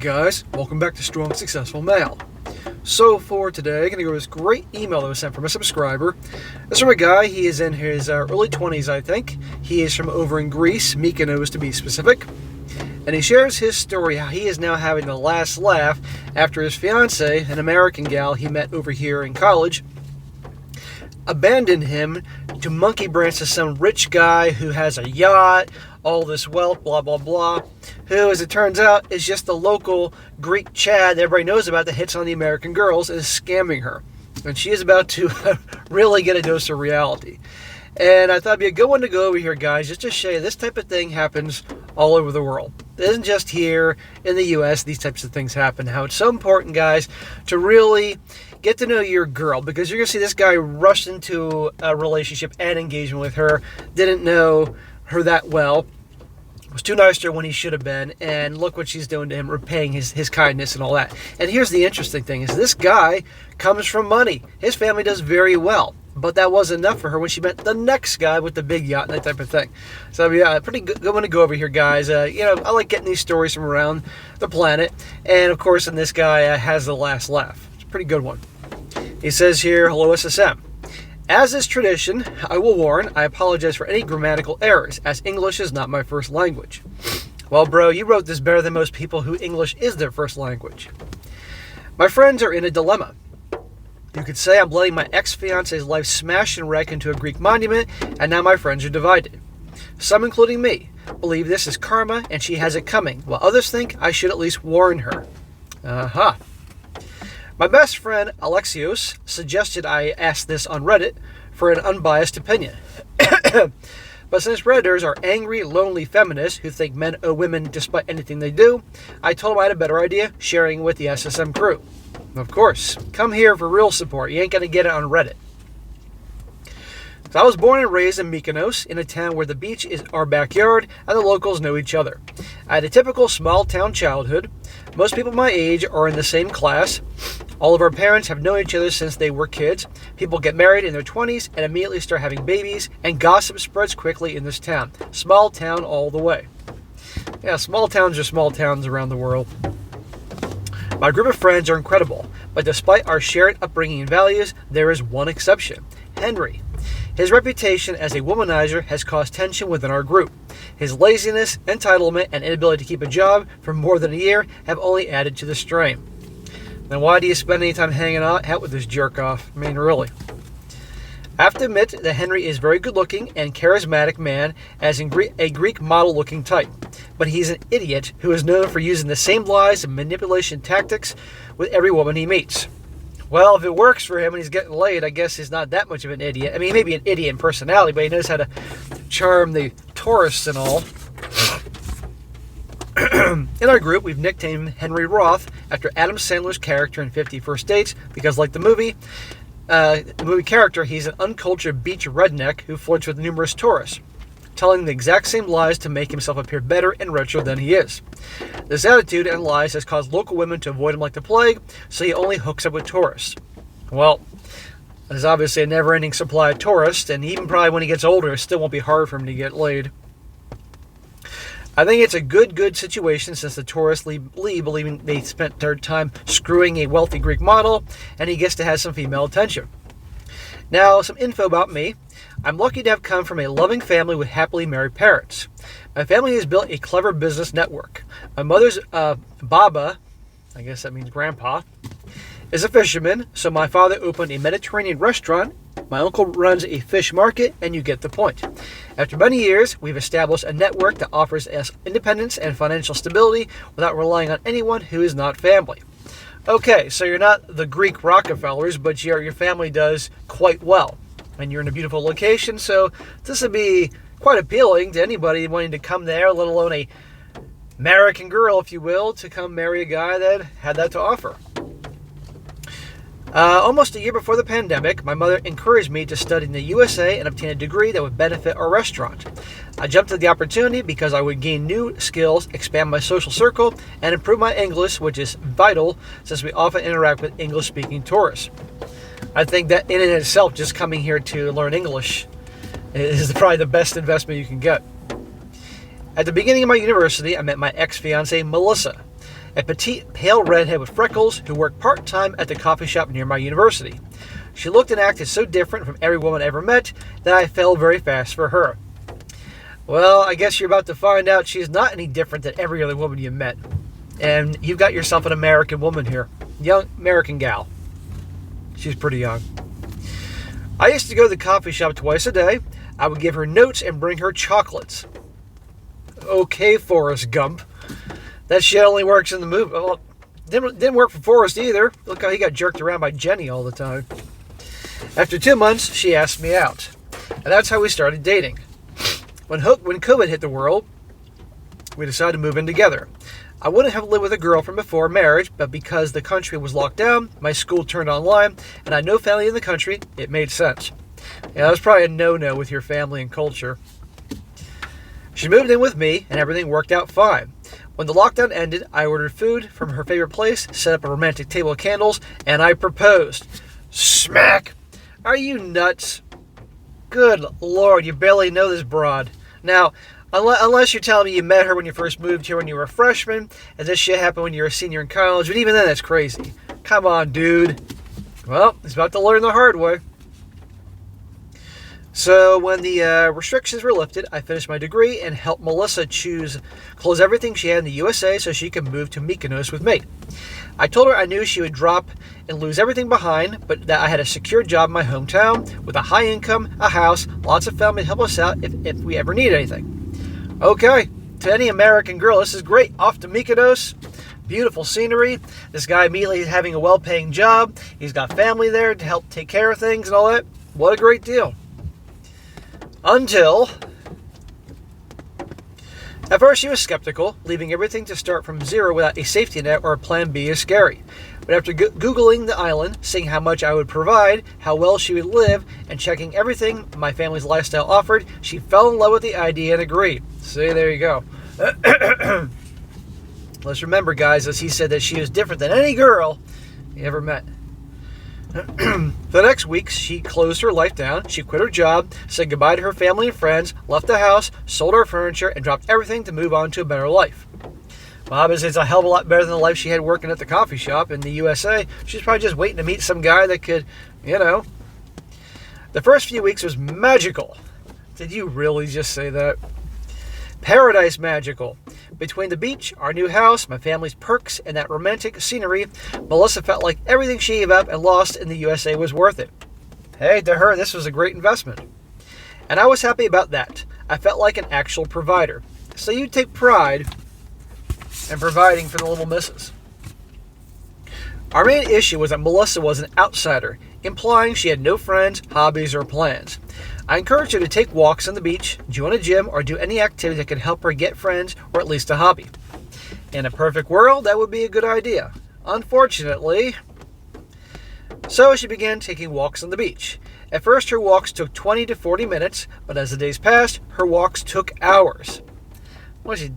guys, welcome back to Strong Successful Mail. So for today, I'm going to go over this great email that was sent from a subscriber. This is from a guy. He is in his early 20s, I think. He is from over in Greece, Mykonos to be specific. And he shares his story, how he is now having the last laugh after his fiancée, an American gal he met over here in college, abandoned him to monkey branch to some rich guy who has a yacht, all this wealth, blah, blah, blah, who, as it turns out, is just the local Greek Chad that everybody knows about that hits on the American girls and is scamming her. And she is about to really get a dose of reality. And I thought it'd be a good one to go over here, guys, just to show you this type of thing happens all over the world. It isn't just here in the U.S. these types of things happen. How it's so important, guys, to really get to know your girl, because you're going to see this guy rush into a relationship and engagement with her, didn't know her that well, was too nice to her when he should have been, and look what she's doing to him, repaying his kindness and all that. And here's the interesting thing, is this guy comes from money. His family does very well, but that wasn't enough for her when she met the next guy with the big yacht and that type of thing. So yeah, pretty good one to go over here, guys. I like getting these stories from around the planet, and of course, and this guy has the last laugh. It's a pretty good one. He says here, hello SSM. As is tradition, I will warn, I apologize for any grammatical errors, as English is not my first language. Well, bro, you wrote this better than most people who English is their first language. My friends are in a dilemma. You could say I'm letting my ex-fiance's life smash and wreck into a Greek monument, and now my friends are divided. Some, including me, believe this is karma and she has it coming, while others think I should at least warn her. Aha. My best friend, Alexios, suggested I ask this on Reddit for an unbiased opinion. But since Redditors are angry, lonely feminists who think men owe women despite anything they do, I told him I had a better idea, sharing with the SSM crew. Of course, come here for real support. You ain't going to get it on Reddit. So I was born and raised in Mykonos, in a town where the beach is our backyard and the locals know each other. I had a typical small town childhood. Most people my age are in the same class. All of our parents have known each other since they were kids. People get married in their 20s and immediately start having babies, and gossip spreads quickly in this town. Small town all the way. Yeah, small towns are small towns around the world. My group of friends are incredible, but despite our shared upbringing and values, there is one exception, Henry. His reputation as a womanizer has caused tension within our group. His laziness, entitlement, and inability to keep a job for more than a year have only added to the strain. Then why do you spend any time hanging out with this jerk-off? I mean, really. I have to admit that Henry is a very good-looking and charismatic man, as in a Greek model-looking type. But he's an idiot who is known for using the same lies and manipulation tactics with every woman he meets. Well, if it works for him and he's getting laid, I guess he's not that much of an idiot. I mean, he may be an idiot in personality, but he knows how to charm the tourists and all. In our group, we've nicknamed him Henry Roth after Adam Sandler's character in 50 First Dates, because like the movie character, he's an uncultured beach redneck who flirts with numerous tourists, telling the exact same lies to make himself appear better and richer than he is. This attitude and lies has caused local women to avoid him like the plague, so he only hooks up with tourists. Well, there's obviously a never-ending supply of tourists, and even probably when he gets older, it still won't be hard for him to get laid. I think it's a good situation, since the tourists leave believing they spent their time screwing a wealthy Greek model, and he gets to have some female attention. Now, some info about me. I'm lucky to have come from a loving family with happily married parents. My family has built a clever business network. My mother's Baba, I guess that means grandpa, is a fisherman, so my father opened a Mediterranean restaurant. My uncle runs a fish market, and you get the point. After many years, we've established a network that offers us independence and financial stability without relying on anyone who is not family. Okay, so you're not the Greek Rockefellers, but your family does quite well. And you're in a beautiful location, so this would be quite appealing to anybody wanting to come there, let alone a American girl, if you will, to come marry a guy that had that to offer. Almost a year before the pandemic, my mother encouraged me to study in the USA and obtain a degree that would benefit our restaurant. I jumped at the opportunity because I would gain new skills, expand my social circle, and improve my English, which is vital since we often interact with English-speaking tourists. I think that in and of itself, just coming here to learn English is probably the best investment you can get. At the beginning of my university, I met my ex-fiancée, Melissa. a petite, pale redhead with freckles who worked part-time at the coffee shop near my university. She looked and acted so different from every woman I ever met that I fell very fast for her. Well, I guess you're about to find out she's not any different than every other woman you met. And you've got yourself an American woman here. Young American gal. She's pretty young. I used to go to the coffee shop twice a day. I would give her notes and bring her chocolates. Okay, Forrest Gump. That shit only works in the movie. Well, didn't work for Forrest either. Look how he got jerked around by Jenny all the time. After 2 months, she asked me out. And that's how we started dating. When COVID hit the world, we decided to move in together. I wouldn't have lived with a girl from before marriage, but because the country was locked down, my school turned online, and I had no family in the country, it made sense. Yeah, that was probably a no-no with your family and culture. She moved in with me, and everything worked out fine. When the lockdown ended, I ordered food from her favorite place, set up a romantic table of candles, and I proposed. Smack! Are you nuts? Good Lord, you barely know this broad. Now, unless you're telling me you met her when you first moved here when you were a freshman, and this shit happened when you were a senior in college, but even then, that's crazy. Come on, dude. Well, he's about to learn the hard way. So when the restrictions were lifted, I finished my degree and helped Melissa close everything she had in the USA so she could move to Mykonos with me. I told her I knew she would drop and lose everything behind, but that I had a secure job in my hometown with a high income, a house, lots of family to help us out if we ever need anything. Okay, to any American girl, this is great. Off to Mykonos. Beautiful scenery. This guy immediately having a well-paying job. He's got family there to help take care of things and all that. What a great deal. Until, at first she was skeptical. Leaving everything to start from zero without a safety net or a plan B is scary. But after Googling the island, seeing how much I would provide, how well she would live, and checking everything my family's lifestyle offered, she fell in love with the idea and agreed. See, there you go. Let's remember, guys, as he said that she is different than any girl he ever met. For the next weeks, she closed her life down. She quit her job, said goodbye to her family and friends, left the house, sold her furniture, and dropped everything to move on to a better life. Well, obviously, it's a hell of a lot better than the life she had working at the coffee shop in the USA. She's probably just waiting to meet some guy that could, The first few weeks was magical. Did you really just say that? Paradise magical. Between the beach, our new house, my family's perks, and that romantic scenery, Melissa felt like everything she gave up and lost in the USA was worth it. Hey, to her, this was a great investment. And I was happy about that. I felt like an actual provider. So you take pride in providing for the little missus. Our main issue was that Melissa was an outsider, implying she had no friends, hobbies, or plans. I encouraged her to take walks on the beach, join a gym, or do any activity that could help her get friends or at least a hobby. In a perfect world, that would be a good idea. Unfortunately, so she began taking walks on the beach. At first, her walks took 20 to 40 minutes, but as the days passed, her walks took hours. Was she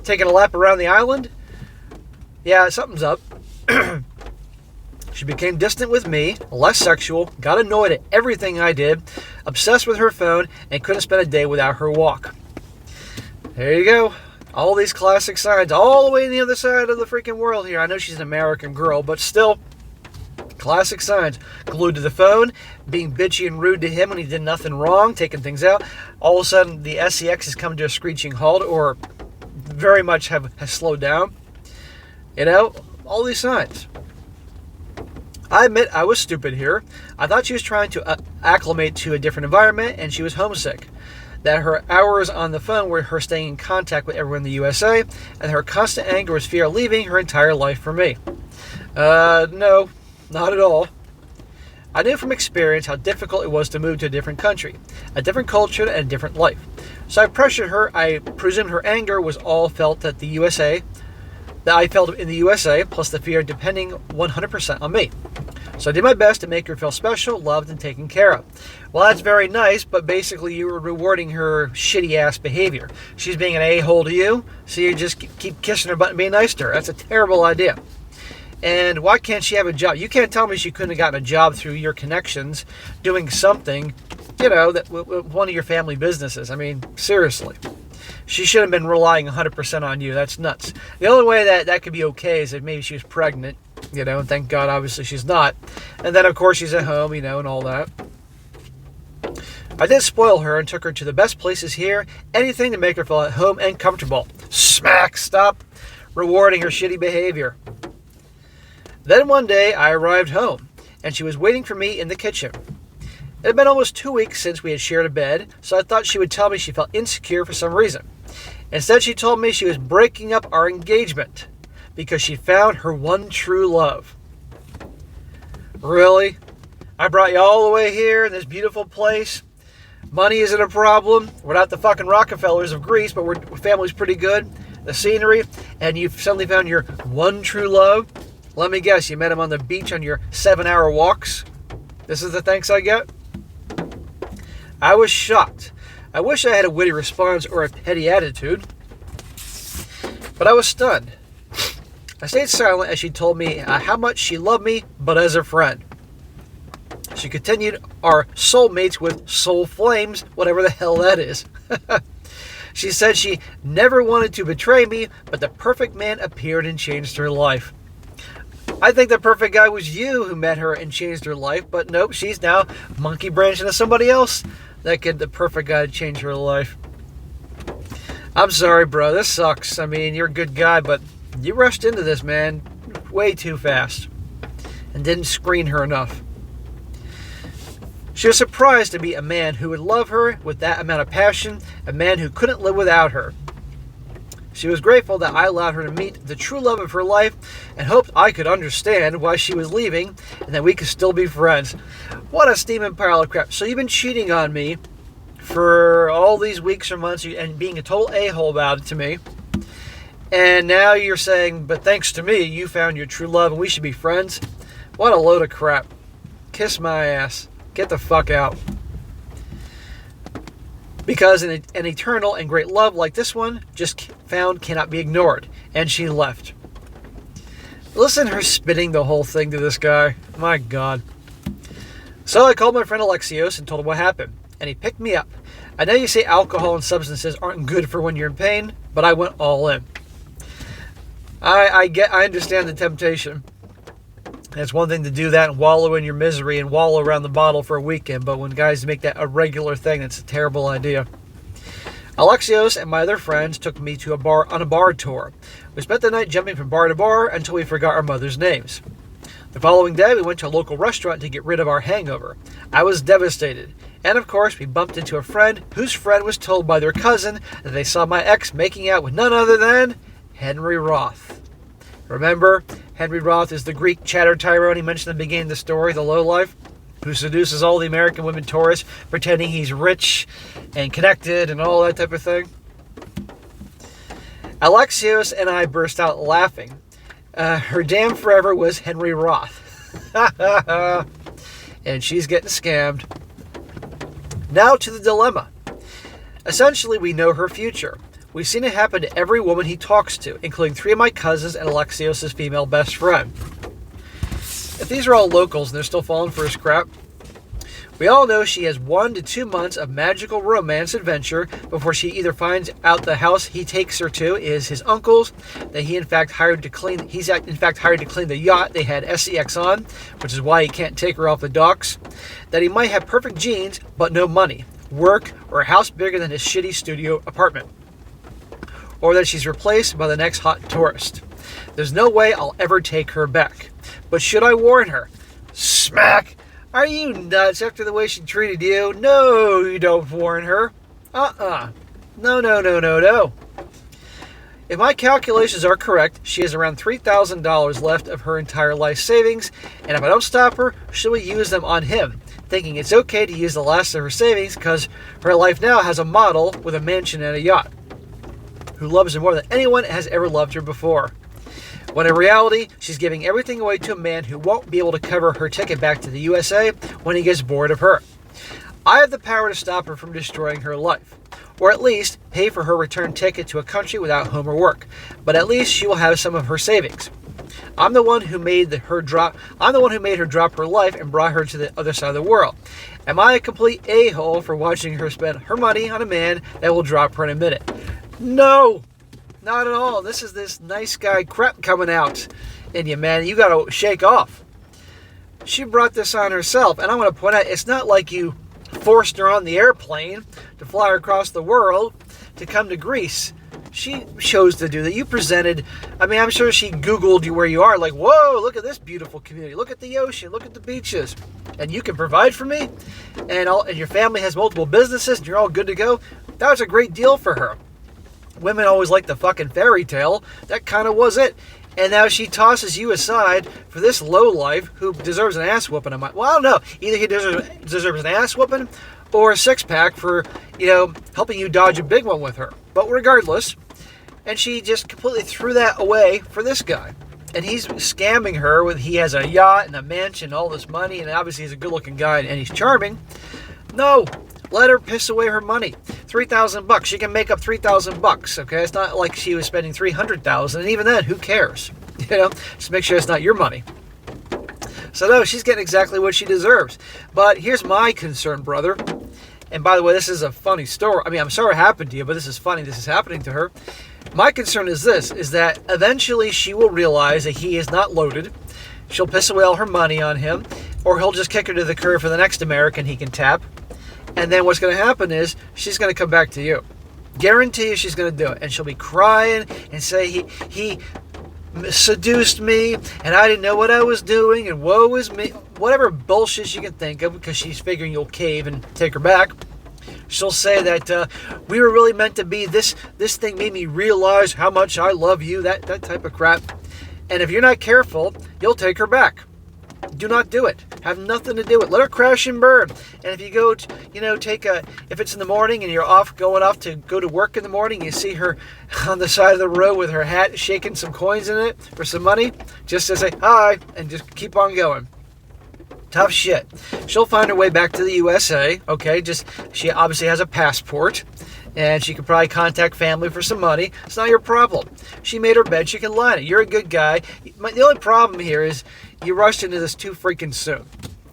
taking a lap around the island? Yeah, something's up. She became distant with me, less sexual, got annoyed at everything I did, obsessed with her phone, and couldn't spend a day without her walk. There you go. All these classic signs, all the way on the other side of the freaking world here. I know she's an American girl, but still, classic signs. Glued to the phone, being bitchy and rude to him when he did nothing wrong, taking things out. All of a sudden, the SEX has come to a screeching halt, or very much has slowed down. All these signs. I admit I was stupid here. I thought she was trying to acclimate to a different environment and she was homesick. That her hours on the phone were her staying in contact with everyone in the USA, and her constant anger was fear of leaving her entire life for me. No, not at all. I knew from experience how difficult it was to move to a different country, a different culture, and a different life. So I pressured her. I presumed her anger was all felt at the USA, that I felt in the USA, plus the fear of depending 100% on me. So I did my best to make her feel special, loved, and taken care of. Well, that's very nice, but basically you were rewarding her shitty-ass behavior. She's being an a-hole to you, so you just keep kissing her butt and being nice to her. That's a terrible idea. And why can't she have a job? You can't tell me she couldn't have gotten a job through your connections, doing something, that one of your family businesses. I mean, seriously. She shouldn't have been relying 100% on you. That's nuts. The only way that could be okay is if maybe she was pregnant, and thank God, obviously, she's not. And then, of course, she's at home, and all that. I did spoil her and took her to the best places here, anything to make her feel at home and comfortable. Smack! Stop rewarding her shitty behavior. Then one day, I arrived home, and she was waiting for me in the kitchen. It had been almost 2 weeks since we had shared a bed, so I thought she would tell me she felt insecure for some reason. Instead, she told me she was breaking up our engagement because she found her one true love. Really? I brought you all the way here in this beautiful place. Money isn't a problem. We're not the fucking Rockefellers of Greece, but we're family's pretty good. The scenery, and you've suddenly found your one true love. Let me guess, you met him on the beach on your 7-hour walks? This is the thanks I get? I was shocked. I wish I had a witty response or a petty attitude. But I was stunned. I stayed silent as she told me how much she loved me, but as a friend. She continued, our soulmates with soul flames, whatever the hell that is. She said she never wanted to betray me, but the perfect man appeared and changed her life. I think the perfect guy was you who met her and changed her life, but nope, she's now monkey branching to somebody else that could the perfect guy to change her life. I'm sorry, bro, this sucks. I mean, you're a good guy, but you rushed into this, man, way too fast and didn't screen her enough. She was surprised to meet a man who would love her with that amount of passion, a man who couldn't live without her. She was grateful that I allowed her to meet the true love of her life and hoped I could understand why she was leaving and that we could still be friends. What a steaming pile of crap. So you've been cheating on me for all these weeks or months and being a total a-hole about it to me. And now you're saying, but thanks to me, you found your true love and we should be friends? What a load of crap. Kiss my ass. Get the fuck out. Because an eternal and great love like this one, just found, cannot be ignored. And she left. Listen to her spitting the whole thing to this guy. My God. So I called my friend Alexios and told him what happened. And he picked me up. I know you say alcohol and substances aren't good for when you're in pain, but I went all in. I understand the temptation. It's one thing to do that and wallow in your misery and wallow around the bottle for a weekend, but when guys make that a regular thing, it's a terrible idea. Alexios and my other friends took me to on a bar tour. We spent the night jumping from bar to bar until we forgot our mother's names. The following day, we went to a local restaurant to get rid of our hangover. I was devastated. And of course, we bumped into a friend whose friend was told by their cousin that they saw my ex making out with none other than Henry Roth. Remember, Henry Roth is the Greek chatter tyrant he mentioned at the beginning of the story, the lowlife, who seduces all the American women tourists, pretending he's rich and connected and all that type of thing. Alexios and I burst out laughing. Her damn forever was Henry Roth. And she's getting scammed. Now to the dilemma. Essentially, we know her future. We've seen it happen to every woman he talks to, including 3 of my cousins and Alexios' female best friend. If these are all locals and they're still falling for his crap, we all know she has 1 to 2 months of magical romance adventure before she either finds out the house he takes her to is his uncle's, that he's in fact hired to clean the yacht they had SEX on, which is why he can't take her off the docks, that he might have perfect genes but no money, work, or a house bigger than his shitty studio apartment, or that she's replaced by the next hot tourist. There's no way I'll ever take her back. But should I warn her? Smack! Are you nuts after the way she treated you? No, you don't warn her. No. If my calculations are correct, she has around $3,000 left of her entire life savings, and if I don't stop her, she'll use them on him, thinking it's okay to use the last of her savings because her life now has a model with a mansion and a yacht, who loves her more than anyone has ever loved her before. When in reality, she's giving everything away to a man who won't be able to cover her ticket back to the USA when he gets bored of her. I have the power to stop her from destroying her life, or at least pay for her return ticket to a country without home or work, but at least she will have some of her savings. I'm the one who made her drop her life and brought her to the other side of the world. Am I a complete a-hole for watching her spend her money on a man that will drop her in a minute? No, not at all. This is this nice guy crap coming out in you, man. You got to shake off. She brought this on herself, and I want to point out, it's not like you forced her on the airplane to fly her across the world to come to Greece. She chose to do that. You presented, I mean, I'm sure she Googled you where you are, like, whoa, look at this beautiful community. Look at the ocean. Look at the beaches. And you can provide for me? And your family has multiple businesses, and you're all good to go? That was a great deal for her. Women always like the fucking fairy tale. That kind of was it. And now she tosses you aside for this lowlife who deserves an ass whooping. I'm like, well, I don't know. Either he deserves an ass whooping or a six-pack for, helping you dodge a big one with her. But regardless, and she just completely threw that away for this guy. And he's scamming her with, he has a yacht and a mansion, all this money, and obviously he's a good-looking guy and he's charming. No, let her piss away her money. $3,000. She can make up $3,000. Okay, it's not like she was spending $300,000, and even then, who cares? Just make sure it's not your money. So no, she's getting exactly what she deserves. But here's my concern, brother. And by the way, this is a funny story. I mean, I'm sorry it happened to you, but this is funny. This is happening to her. My concern is this: is that eventually she will realize that he is not loaded. She'll piss away all her money on him, or he'll just kick her to the curb for the next American he can tap. And then what's going to happen is she's going to come back to you. Guarantee you she's going to do it. And she'll be crying and say, he seduced me and I didn't know what I was doing and woe is me. Whatever bullshit she can think of because she's figuring you'll cave and take her back. She'll say that we were really meant to be. This thing made me realize how much I love you. That type of crap. And if you're not careful, you'll take her back. Do not do it. Have nothing to do with it. Let her crash and burn. And if you go, if it's in the morning and you're going off to go to work in the morning, you see her on the side of the road with her hat shaking some coins in it for some money, just to say hi and just keep on going. Tough shit. She'll find her way back to the USA. Okay, she obviously has a passport. And she could probably contact family for some money. It's not your problem. She made her bed. She can lie in it. You're a good guy. The only problem here is you rushed into this too freaking soon.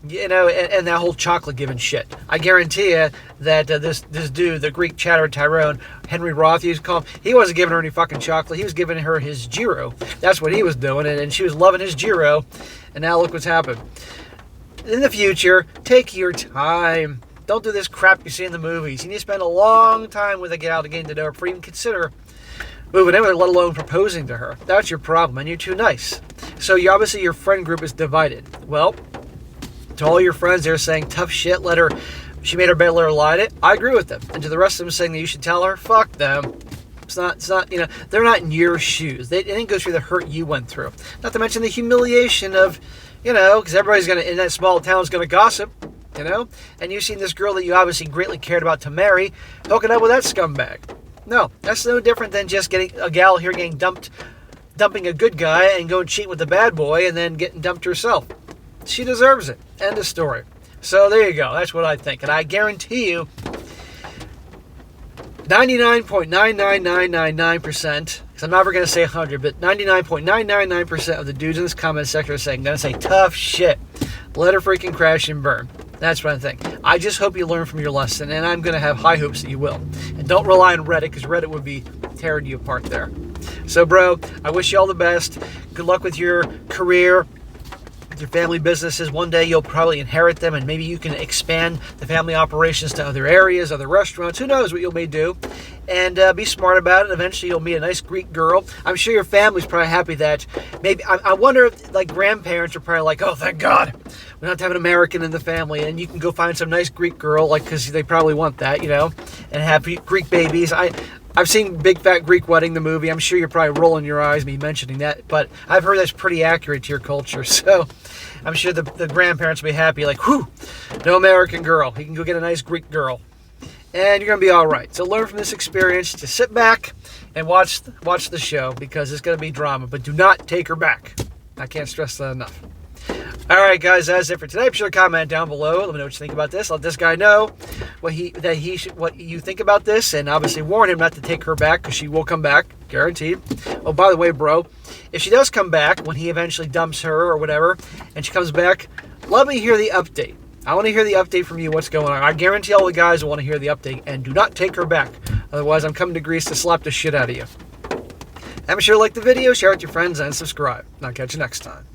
And that whole chocolate giving shit. I guarantee you that this dude, the Greek chatterer Tyrone, Henry Roth, used to call him, he wasn't giving her any fucking chocolate. He was giving her his gyro. That's what he was doing. And she was loving his gyro. And now look what's happened. In the future, take your time. Don't do this crap you see in the movies. You need to spend a long time with a gal to get to know her before you even consider moving in with her, let alone proposing to her. That's your problem, and you're too nice. So obviously your friend group is divided. Well, to all your friends, they're saying tough shit. She made her bed, let her lie to it. I agree with them. And to the rest of them saying that you should tell her, fuck them. It's not. They're not in your shoes. They didn't go through the hurt you went through. Not to mention the humiliation of, because everybody's in that small town is gonna gossip. And you've seen this girl that you obviously greatly cared about to marry hooking up with that scumbag. No, that's no different than just getting a gal here getting dumping a good guy and going cheating with the bad boy and then getting dumped herself. She deserves it. End of story. So there you go. That's what I think. And I guarantee you 99.99999%, because I'm never going to say 100, but 99.999% of the dudes in this comment section are going to say tough shit. Let her freaking crash and burn. That's what I think. I just hope you learn from your lesson, and I'm going to have high hopes that you will. And don't rely on Reddit, because Reddit would be tearing you apart there. So, bro, I wish you all the best. Good luck with your career, with your family businesses. One day you'll probably inherit them, and maybe you can expand the family operations to other areas, other restaurants. Who knows what you may do. And be smart about it. Eventually you'll meet a nice Greek girl. I'm sure your family's probably happy that maybe, I wonder if grandparents are probably like, oh, thank God, we don't have to have an American in the family, and you can go find some nice Greek girl, because they probably want that, and have Greek babies. I've seen Big Fat Greek Wedding, the movie. I'm sure you're probably rolling your eyes me mentioning that, but I've heard that's pretty accurate to your culture. So I'm sure the grandparents will be happy, like, whew, no American girl. He can go get a nice Greek girl. And you're going to be all right. So learn from this experience. Just sit back and watch the show, because it's going to be drama. But do not take her back. I can't stress that enough. All right, guys, that's it for today. Be sure to comment down below. Let me know what you think about this. Let this guy know what you think about this, and obviously warn him not to take her back, because she will come back, guaranteed. Oh, by the way, bro, if she does come back when he eventually dumps her or whatever, and she comes back, let me hear the update. I want to hear the update from you. What's going on? I guarantee all the guys will want to hear the update. And do not take her back. Otherwise, I'm coming to Greece to slap the shit out of you. And be sure to like the video, share it with your friends, and subscribe. And I'll catch you next time.